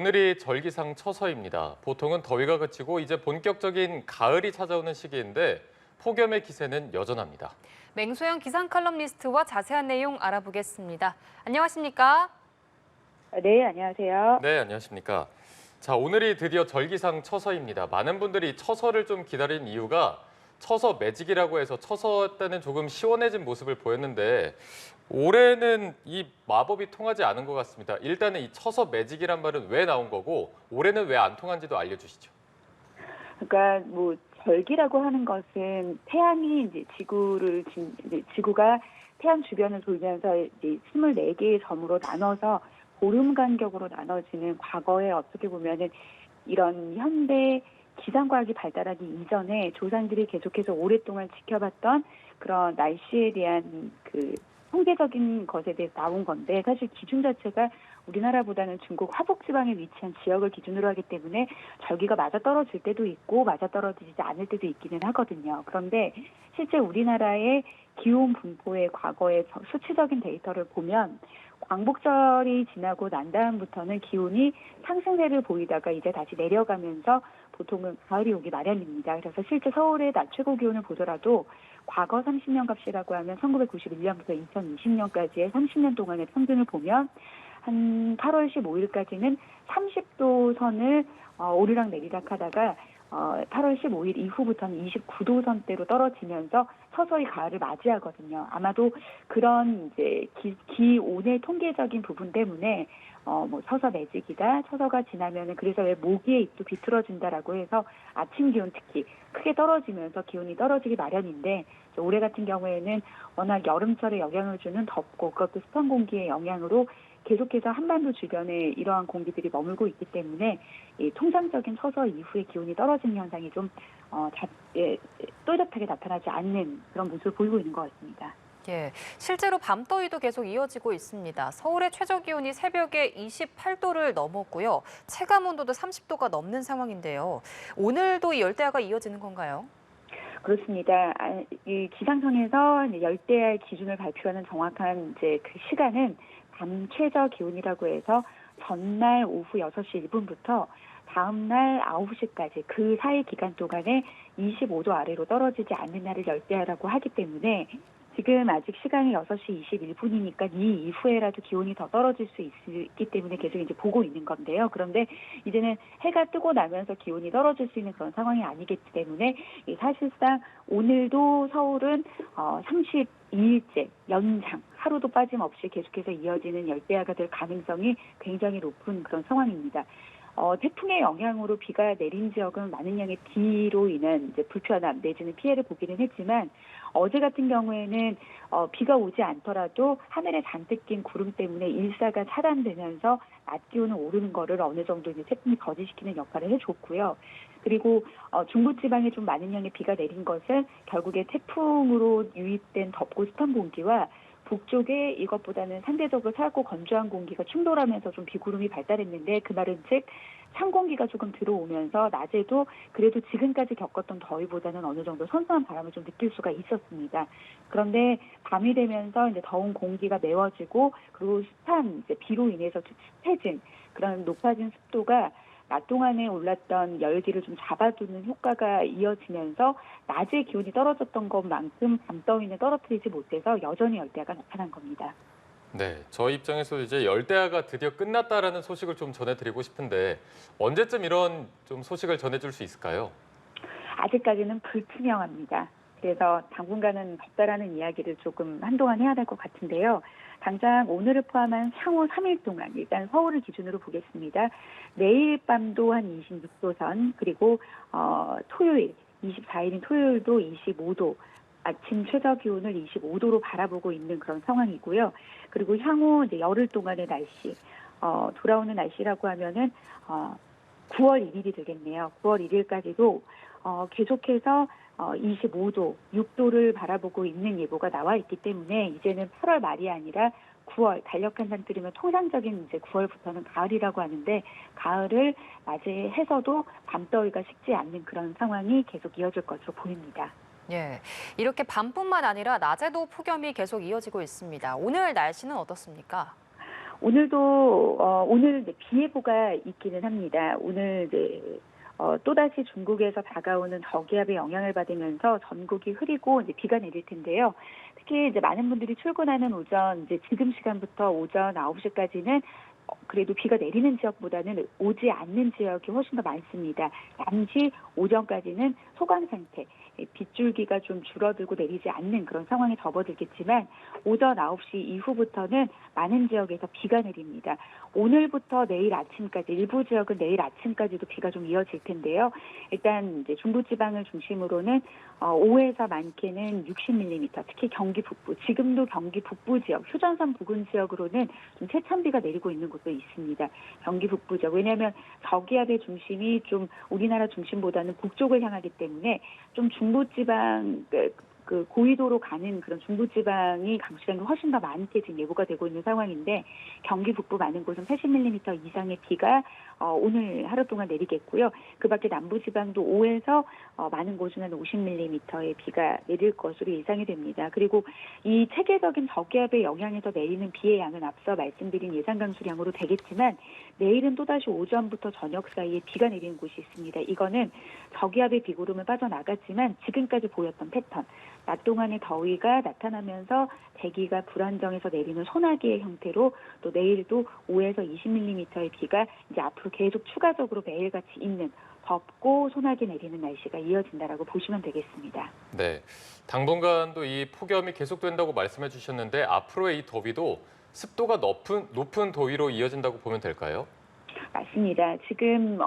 오늘이 절기상 처서입니다. 보통은 더위가 그치고 이제 본격적인 가을이 찾아오는 시기인데 폭염의 기세는 여전합니다. 맹소영 기상 칼럼니스트와 자세한 내용 알아보겠습니다. 안녕하십니까? 네, 안녕하세요. 네, 안녕하십니까. 자, 오늘이 드디어 절기상 처서입니다. 많은 분들이 처서를 좀 기다린 이유가 처서 매직이라고 해서 처서 때는 조금 시원해진 모습을 보였는데 올해는 이 마법이 통하지 않은 것 같습니다. 일단은 이 처서 매직이란 말은 왜 나온 거고 올해는 왜 안 통한지도 알려주시죠. 그러니까 절기라고 하는 것은 태양이 이제 지구가 태양 주변을 돌면서 이제 24개의 점으로 나눠서 보름 간격으로 나눠지는 과거에 어떻게 보면은 이런 현대 기상과학이 발달하기 이전에 조상들이 계속해서 오랫동안 지켜봤던 그런 날씨에 대한 그 통계적인 것에 대해서 나온 건데, 사실 기준 자체가 우리나라보다는 중국 화북지방에 위치한 지역을 기준으로 하기 때문에 절기가 맞아떨어질 때도 있고 맞아떨어지지 않을 때도 있기는 하거든요. 그런데 실제 우리나라의 기온 분포의 과거의 수치적인 데이터를 보면 광복절이 지나고 난 다음부터는 기온이 상승세를 보이다가 이제 다시 내려가면서 보통은 가을이 오기 마련입니다. 그래서 실제 서울의 낮 최고 기온을 보더라도 과거 30년 값이라고 하면 1991년부터 2020년까지의 30년 동안의 평균을 보면 한 8월 15일까지는 30도 선을 오르락 내리락 하다가 8월 15일 이후부터는 29도 선대로 떨어지면서 서서히 가을을 맞이하거든요. 아마도 그런 이제 기온의 통계적인 부분 때문에 서서 매직이다, 처서가 지나면은 그래서 왜 모기의 입도 비틀어진다라고 해서 아침 기온 특히 크게 떨어지면서 기온이 떨어지기 마련인데, 올해 같은 경우에는 워낙 여름철에 영향을 주는 덥고 그것도 습한 공기의 영향으로 계속해서 한반도 주변에 이러한 공기들이 머물고 있기 때문에 이 통상적인 처서 이후에 기온이 떨어지는 현상이 좀 또렷하게 나타나지 않는 그런 모습을 보이고 있는 것 같습니다. 예, 실제로 밤더위도 계속 이어지고 있습니다. 서울의 최저 기온이 새벽에 28도를 넘었고요. 체감 온도도 30도가 넘는 상황인데요. 오늘도 이 열대야가 이어지는 건가요? 그렇습니다. 이 기상청에서 열대야의 기준을 발표하는 정확한 이제 그 시간은 밤 최저 기온이라고 해서 전날 오후 6시 1분부터 다음날 9시까지 그 사이 기간 동안에 25도 아래로 떨어지지 않는 날을 열대야라고 하기 때문에 지금 아직 시간이 6시 21분이니까 이 이후에라도 기온이 더 떨어질 수 있기 때문에 계속 이제 보고 있는 건데요. 그런데 이제는 해가 뜨고 나면서 기온이 떨어질 수 있는 그런 상황이 아니겠기 때문에 사실상 오늘도 서울은 32일째 연장 하루도 빠짐없이 계속해서 이어지는 열대야가 될 가능성이 굉장히 높은 그런 상황입니다. 태풍의 영향으로 비가 내린 지역은 많은 양의 비로 인한 이제 불편함 내지는 피해를 보기는 했지만 어제 같은 경우에는 비가 오지 않더라도 하늘에 잔뜩 낀 구름 때문에 일사가 차단되면서 낮 기온은 오르는 거를 어느 정도 이제 태풍이 거지시키는 역할을 해줬고요. 그리고 중부지방에 좀 많은 양의 비가 내린 것은 결국에 태풍으로 유입된 덥고 습한 공기와 북쪽에 이것보다는 상대적으로 차갑고 건조한 공기가 충돌하면서 좀 비구름이 발달했는데, 그 말은 즉 찬 공기가 조금 들어오면서 낮에도 그래도 지금까지 겪었던 더위보다는 어느 정도 선선한 바람을 좀 느낄 수가 있었습니다. 그런데 밤이 되면서 이제 더운 공기가 메워지고 그리고 습한 이제 비로 인해서 습해진 그런 높아진 습도가 낮 동안에 올랐던 열기를 좀 잡아두는 효과가 이어지면서 낮에 기온이 떨어졌던 것만큼 밤더위는 떨어뜨리지 못해서 여전히 열대야가 나타난 겁니다. 네, 저희 입장에서 이제 열대야가 드디어 끝났다라는 소식을 좀 전해드리고 싶은데 언제쯤 이런 좀 소식을 전해줄 수 있을까요? 아직까지는 불투명합니다. 그래서 당분간은 덥다라는 이야기를 조금 한동안 해야 될 것 같은데요. 당장 오늘을 포함한 향후 3일 동안 일단 서울을 기준으로 보겠습니다. 내일 밤도 한 26도 선, 그리고 토요일 24일인 토요일도 25도, 아침 최저 기온을 25도로 바라보고 있는 그런 상황이고요. 그리고 향후 이제 열흘 동안의 날씨, 돌아오는 날씨라고 하면은 9월 1일이 되겠네요. 9월 1일까지도 계속해서 25도, 6도를 바라보고 있는 예보가 나와 있기 때문에 이제는 8월 말이 아니라 9월, 달력 한상 들으면 통상적인 이제 9월부터는 가을이라고 하는데 가을을 맞이해서도 밤더위가 식지 않는 그런 상황이 계속 이어질 것으로 보입니다. 예, 이렇게 밤뿐만 아니라 낮에도 폭염이 계속 이어지고 있습니다. 오늘 날씨는 어떻습니까? 오늘도 오늘 이제 비 예보가 있기는 합니다. 오늘 이제 또다시 중국에서 다가오는 저기압의 영향을 받으면서 전국이 흐리고 이제 비가 내릴 텐데요. 특히 이제 많은 분들이 출근하는 오전 이제 지금 시간부터 오전 9시까지는 그래도 비가 내리는 지역보다는 오지 않는 지역이 훨씬 더 많습니다. 잠시 오전까지는 소강 상태, 빗줄기가 좀 줄어들고 내리지 않는 그런 상황에 접어들겠지만 오전 9시 이후부터는 많은 지역에서 비가 내립니다. 오늘부터 내일 아침까지 일부 지역은 내일 아침까지도 비가 좀 이어질 텐데요. 일단 이제 중부지방을 중심으로는 5에서 많게는 60mm, 특히 경기 북부, 지금도 경기 북부 지역, 휴전선 부근 지역으로는 좀 세찬비가 내리고 있는 곳도 있습니다. 경기 북부 지역, 왜냐하면 저기압의 중심이 좀 우리나라 중심보다는 북쪽을 향하기 때문에 좀 중부지방 그 고위도로 가는 그런 중부지방이 강수량이 훨씬 더 많게 지금 예보가 되고 있는 상황인데 경기 북부 많은 곳은 80mm 이상의 비가 오늘 하루 동안 내리겠고요. 그밖에 남부지방도 5에서 많은 곳은 한 50mm의 비가 내릴 것으로 예상이 됩니다. 그리고 이 체계적인 저기압의 영향에서 내리는 비의 양은 앞서 말씀드린 예상 강수량으로 되겠지만 내일은 또다시 오전부터 저녁 사이에 비가 내리는 곳이 있습니다. 이거는 저기압의 비구름을 빠져나갔지만 지금까지 보였던 패턴, 낮 동안의 더위가 나타나면서 대기가 불안정해서 내리는 소나기의 형태로 또 내일도 5에서 20mm의 비가 이제 앞으로 계속 추가적으로 매일같이 있는 덥고 소나기 내리는 날씨가 이어진다라고 보시면 되겠습니다. 네, 당분간도 이 폭염이 계속된다고 말씀해 주셨는데 앞으로의 이 더위도 습도가 높은 더위로 이어진다고 보면 될까요? 맞습니다. 지금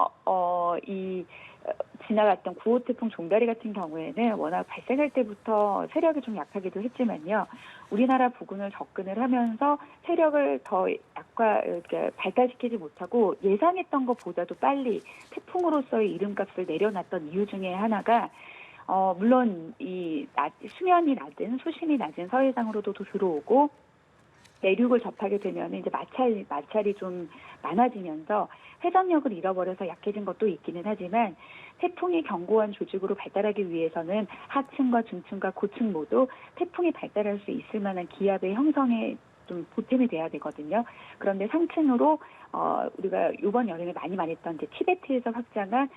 지나갔던 9호 태풍 종다리 같은 경우에는 워낙 발생할 때부터 세력이 좀 약하기도 했지만요. 우리나라 부근을 접근을 하면서 세력을 더 발달시키지 못하고 예상했던 것보다도 빨리 태풍으로서의 이름값을 내려놨던 이유 중에 하나가 물론 수면이 낮은 수심이 낮은 서해상으로도 들어오고 내륙을 접하게 되면 이제 마찰이 좀 많아지면서 회전력을 잃어버려서 약해진 것도 있기는 하지만 태풍이 견고한 조직으로 발달하기 위해서는 하층과 중층과 고층 모두 태풍이 발달할 수 있을 만한 기압의 형성에 좀 보탬이 돼야 되거든요. 그런데 상층으로 우리가 이번 여름에 많이 말했던 이제 티베트에서 확장한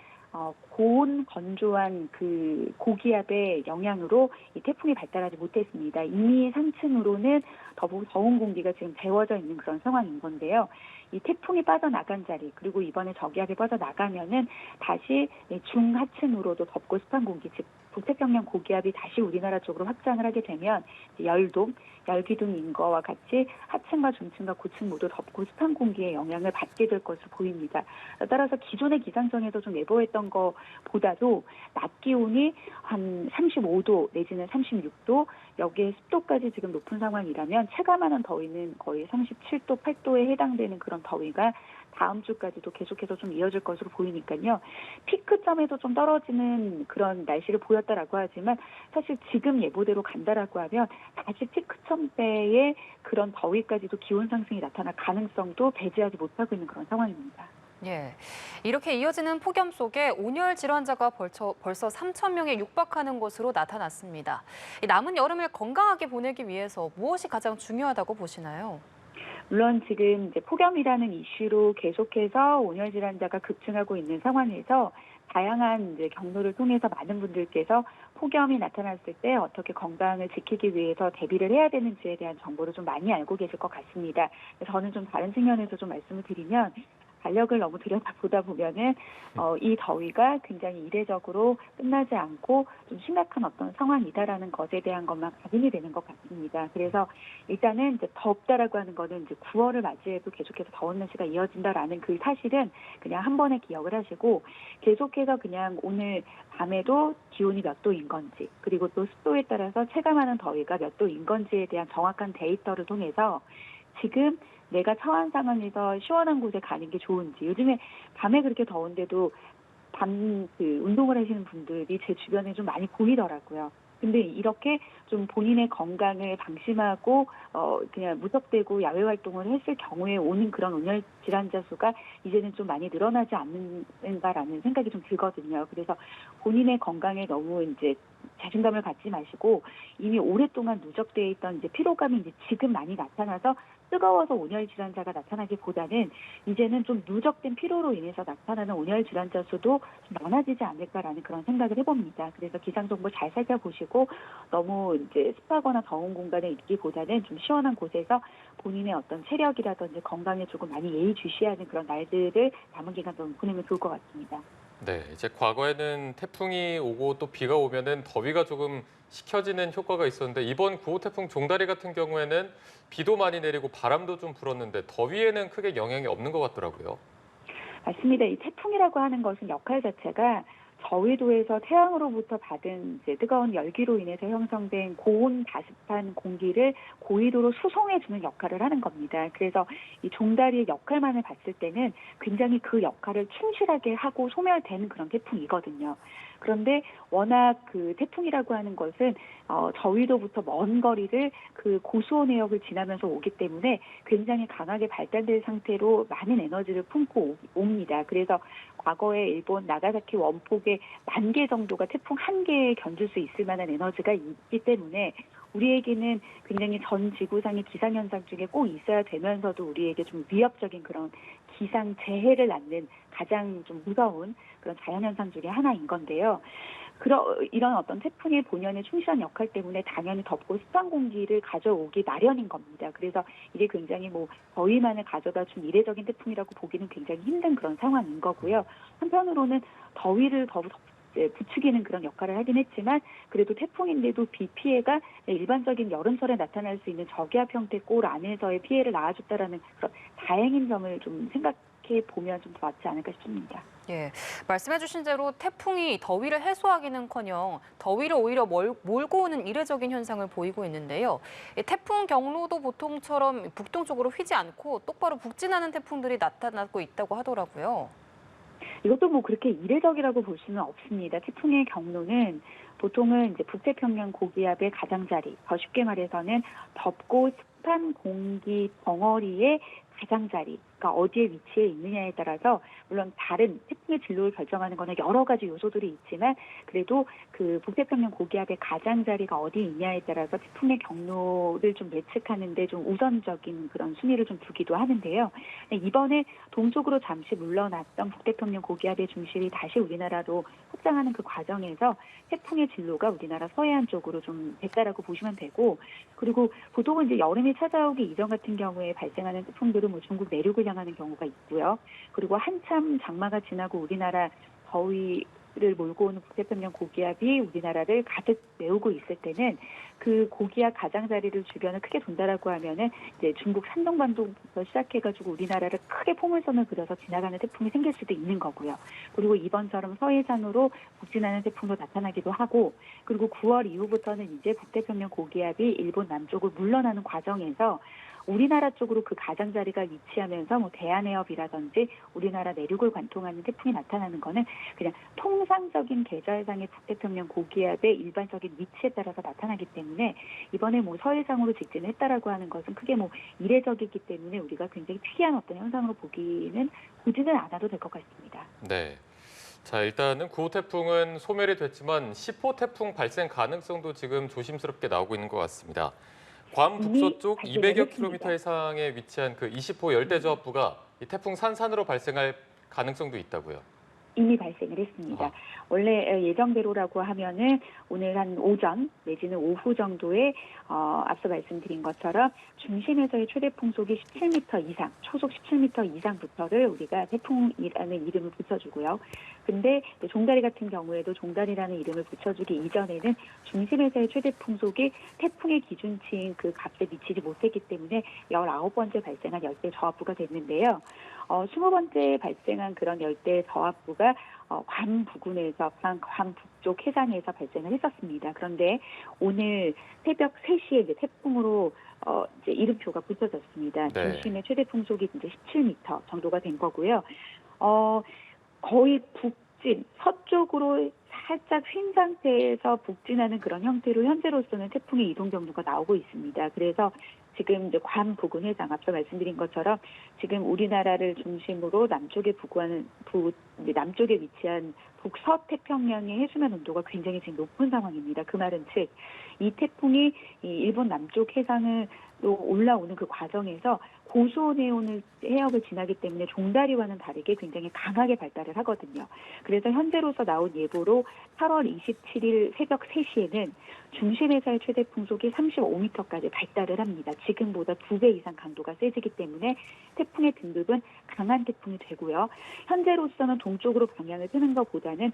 고온 건조한 그 고기압의 영향으로 이 태풍이 발달하지 못했습니다. 이미 상층으로는 더운 공기가 지금 데워져 있는 그런 상황인 건데요. 이 태풍이 빠져나간 자리 그리고 이번에 저기압이 빠져나가면은 다시 중하층으로도 덥고 습한 공기, 즉 북태평양 고기압이 다시 우리나라 쪽으로 확장을 하게 되면 열동, 열기둥 인거와 같이 하층과 중층과 고층 모두 덥고 습한 공기의 영향을 받게 될 것으로 보입니다. 따라서 기존의 기상청에서 좀 예보했던 것보다도 낮 기온이 한 35도 내지는 36도, 여기에 습도까지 지금 높은 상황이라면 체감하는 더위는 거의 37도, 8도에 해당되는 그런 더위가 다음 주까지도 계속해서 좀 이어질 것으로 보이니까요. 피크점에서 좀 떨어지는 그런 날씨를 보였다라고 하지만 사실 지금 예보대로 간다라고 하면 다시 피크점 때의 그런 더위까지도 기온 상승이 나타날 가능성도 배제하지 못하고 있는 그런 상황입니다. 예, 이렇게 이어지는 폭염 속에 온열 질환자가 벌써 3천 명에 육박하는 것으로 나타났습니다. 남은 여름을 건강하게 보내기 위해서 무엇이 가장 중요하다고 보시나요? 물론 지금 이제 폭염이라는 이슈로 계속해서 온열 질환자가 급증하고 있는 상황에서 다양한 이제 경로를 통해서 많은 분들께서 폭염이 나타났을 때 어떻게 건강을 지키기 위해서 대비를 해야 되는지에 대한 정보를 좀 많이 알고 계실 것 같습니다. 저는 좀 다른 측면에서 좀 말씀을 드리면 달력을 너무 들여다보다 보면은 이 더위가 굉장히 이례적으로 끝나지 않고 좀 심각한 어떤 상황이다라는 것에 대한 것만 각인이 되는 것 같습니다. 그래서 일단은 이제 덥다라고 하는 거는 이제 9월을 맞이해도 계속해서 더운 날씨가 이어진다라는 그 사실은 그냥 한 번에 기억을 하시고 계속해서 그냥 오늘 밤에도 기온이 몇 도인 건지 그리고 또 습도에 따라서 체감하는 더위가 몇 도인 건지에 대한 정확한 데이터를 통해서 지금 내가 처한 상황에서 시원한 곳에 가는 게 좋은지, 요즘에 밤에 그렇게 더운데도 운동을 하시는 분들이 제 주변에 좀 많이 보이더라고요. 근데 이렇게 좀 본인의 건강을 방심하고 그냥 무턱대고 야외 활동을 했을 경우에 오는 그런 온열 질환자 수가 이제는 좀 많이 늘어나지 않는가라는 생각이 좀 들거든요. 그래서 본인의 건강에 너무 이제 자신감을 갖지 마시고 이미 오랫동안 누적되어 있던 이제 피로감이 이제 지금 많이 나타나서 뜨거워서 온열 질환자가 나타나기보다는 이제는 좀 누적된 피로로 인해서 나타나는 온열 질환자 수도 좀 많아지지 않을까라는 그런 생각을 해봅니다. 그래서 기상 정보 잘 살펴보시고 너무 이제 습하거나 더운 공간에 있기보다는 좀 시원한 곳에서 본인의 어떤 체력이라든지 건강에 조금 많이 예의주시하는 그런 날들을 남은 기간 좀 보내면 좋을 것 같습니다. 네, 이제 과거에는 태풍이 오고 또 비가 오면은 더위가 조금 식혀지는 효과가 있었는데 이번 9호 태풍 종다리 같은 경우에는 비도 많이 내리고 바람도 좀 불었는데 더위에는 크게 영향이 없는 것 같더라고요. 맞습니다. 이 태풍이라고 하는 것은 역할 자체가 저위도에서 태양으로부터 받은 이제 뜨거운 열기로 인해서 형성된 고온 다습한 공기를 고위도로 수송해주는 역할을 하는 겁니다. 그래서 이 종다리의 역할만을 봤을 때는 굉장히 그 역할을 충실하게 하고 소멸되는 그런 태풍이거든요. 그런데 워낙 그 태풍이라고 하는 것은 저위도부터 먼 거리를 그 고수온 해역을 지나면서 오기 때문에 굉장히 강하게 발달된 상태로 많은 에너지를 품고 옵니다. 그래서 과거에 일본 나가사키 원폭의 10,000개 정도가 태풍 한 개에 견줄 수 있을 만한 에너지가 있기 때문에 우리에게는 굉장히 전 지구상의 기상현상 중에 꼭 있어야 되면서도 우리에게 좀 위협적인 그런 기상 재해를 낳는 가장 좀 무서운 그런 자연현상 중에 하나인 건데요. 이런 어떤 태풍의 본연의 충실한 역할 때문에 당연히 덥고 습한 공기를 가져오기 마련인 겁니다. 그래서 이게 굉장히 뭐 더위만을 가져다 준 이례적인 태풍이라고 보기는 굉장히 힘든 그런 상황인 거고요. 한편으로는 더위를 더 부추기는 그런 역할을 하긴 했지만 그래도 태풍인데도 비 피해가 일반적인 여름철에 나타날 수 있는 저기압 형태 골 안에서의 피해를 낳아줬다라는 그런 다행인 점을 좀 생각해 보면 좀 더 맞지 않을까 싶습니다. 예, 말씀해주신 대로 태풍이 더위를 해소하기는커녕 더위를 오히려 몰고 오는 이례적인 현상을 보이고 있는데요. 태풍 경로도 보통처럼 북동쪽으로 휘지 않고 똑바로 북진하는 태풍들이 나타나고 있다고 하더라고요. 이것도 뭐 그렇게 이례적이라고 볼 수는 없습니다. 태풍의 경로는 보통은 이제 북태평양 고기압의 가장자리, 더 쉽게 말해서는 덥고 습한 공기 벙어리의 가장자리가 어디에 위치해 있느냐에 따라서 물론 다른 태풍의 진로를 결정하는 거는 여러 가지 요소들이 있지만 그래도 그 북태평양 고기압의 가장자리가 어디 있냐에 따라서 태풍의 경로를 좀 예측하는 데 좀 우선적인 그런 순위를 좀 두기도 하는데요. 이번에 동쪽으로 잠시 물러났던 북태평양 고기압의 중심이 다시 우리나라로 확장하는 그 과정에서 태풍의 진로가 우리나라 서해안 쪽으로 좀 됐다라고 보시면 되고 그리고 보통은 이제 여름이 찾아오기 이전 같은 경우에 발생하는 태풍들은 뭐 중국 내륙을 향하는 경우가 있고요. 그리고 한참 장마가 지나고 우리나라 더위를 몰고 오는 북태평양 고기압이 우리나라를 가득 메우고 있을 때는 그 고기압 가장자리를 주변을 크게 돈다라고 하면은 이제 중국 산동반도부터 시작해가지고 우리나라를 크게 포물선을 그려서 지나가는 태풍이 생길 수도 있는 거고요. 그리고 이번처럼 서해상으로 북진하는 태풍도 나타나기도 하고 그리고 9월 이후부터는 이제 북태평양 고기압이 일본 남쪽을 물러나는 과정에서 우리나라 쪽으로 그 가장자리가 위치하면서 뭐 대한해협이라든지 우리나라 내륙을 관통하는 태풍이 나타나는 거는 그냥 통상적인 계절상의 북태평양 고기압의 일반적인 위치에 따라서 나타나기 때문에 이번에 뭐 서해상으로 직진했다라고 하는 것은 크게 뭐 이례적이기 때문에 우리가 굉장히 특이한 어떤 현상으로 보지는 않아도 될 것 같습니다. 네. 자, 일단은 9호 태풍은 소멸이 됐지만 10호 태풍 발생 가능성도 지금 조심스럽게 나오고 있는 것 같습니다. 괌 북서쪽 200여 킬로미터 해상에 위치한 그 20호 열대저압부가 이 태풍 산산으로 발생할 가능성도 있다고요. 이미 발생을 했습니다. 원래 예정대로라고 하면은 오늘 한 오전 내지는 오후 정도에 앞서 말씀드린 것처럼 중심에서의 최대 풍속이 17m 이상, 초속 17m 이상부터를 우리가 태풍이라는 이름을 붙여주고요. 근데 종다리 같은 경우에도 종다리라는 이름을 붙여주기 이전에는 중심에서의 최대 풍속이 태풍의 기준치인 그 값에 미치지 못했기 때문에 19번째 발생한 열대 저압부가 됐는데요. 20번째 발생한 그런 열대 저압부가 괌 부근에서 괌 북쪽 해상에서 발생을 했었습니다. 그런데 오늘 새벽 3시에 이제 태풍으로 이제 이름표가 붙여졌습니다. 네. 중심의 최대 풍속이 이제 17m 정도가 된 거고요. 거의 북진 서쪽으로 살짝 휜 상태에서 북진하는 그런 형태로 현재로서는 태풍의 이동 경로가 나오고 있습니다. 그래서 지금 이제 괌 부근 해상 앞서 말씀드린 것처럼 지금 우리나라를 중심으로 남쪽에 위치한 북서태평양의 해수면 온도가 굉장히 지금 높은 상황입니다. 그 말은 즉 이 태풍이 이 일본 남쪽 해상으로 올라오는 그 과정에서 고수온해온을 해역을 지나기 때문에 종다리와는 다르게 굉장히 강하게 발달을 하거든요. 그래서 현재로서 나온 예보로 8월 27일 새벽 3시에는 중심에서의 최대 풍속이 35m까지 발달을 합니다. 지금보다 2배 이상 강도가 세지기 때문에 태풍의 등급은 강한 태풍이 되고요. 현재로서는 동쪽으로 방향을 트는 것보다는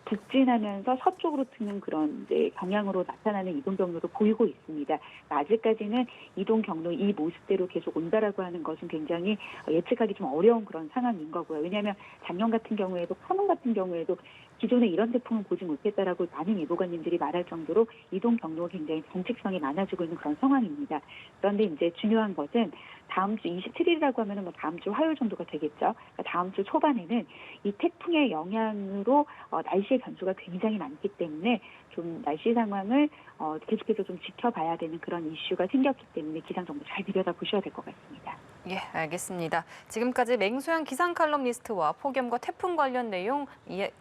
북진하면서 서쪽으로 트는 그런 이제 경향으로 나타나는 이동 경로도 보이고 있습니다. 아직까지는 이동 경로 이 모습대로 계속 온다라고 하는 것은 굉장히 예측하기 좀 어려운 그런 상황인 거고요. 왜냐하면 작년 같은 경우에도 파문 같은 경우에도 기존에 이런 태풍은 보지 못했다라고 많은 예보관님들이 말할 정도로 이동 경로가 굉장히 정직성이 많아지고 있는 그런 상황입니다. 그런데 이제 중요한 것은 다음 주 27일이라고 하면은 뭐 다음 주 화요일 정도가 되겠죠. 그러니까 다음 주 초반에는 이 태풍의 영향으로 날씨의 변수가 굉장히 많기 때문에 좀 날씨 상황을 계속해서 좀 지켜봐야 되는 그런 이슈가 생겼기 때문에 기상 정보 잘 들여다보셔야 될 것 같습니다. 예, 알겠습니다. 지금까지 맹수영 기상 칼럼니스트와 폭염과 태풍 관련 내용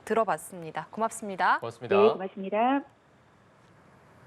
들어봤습니다. 고맙습니다. 고맙습니다. 네, 고맙습니다.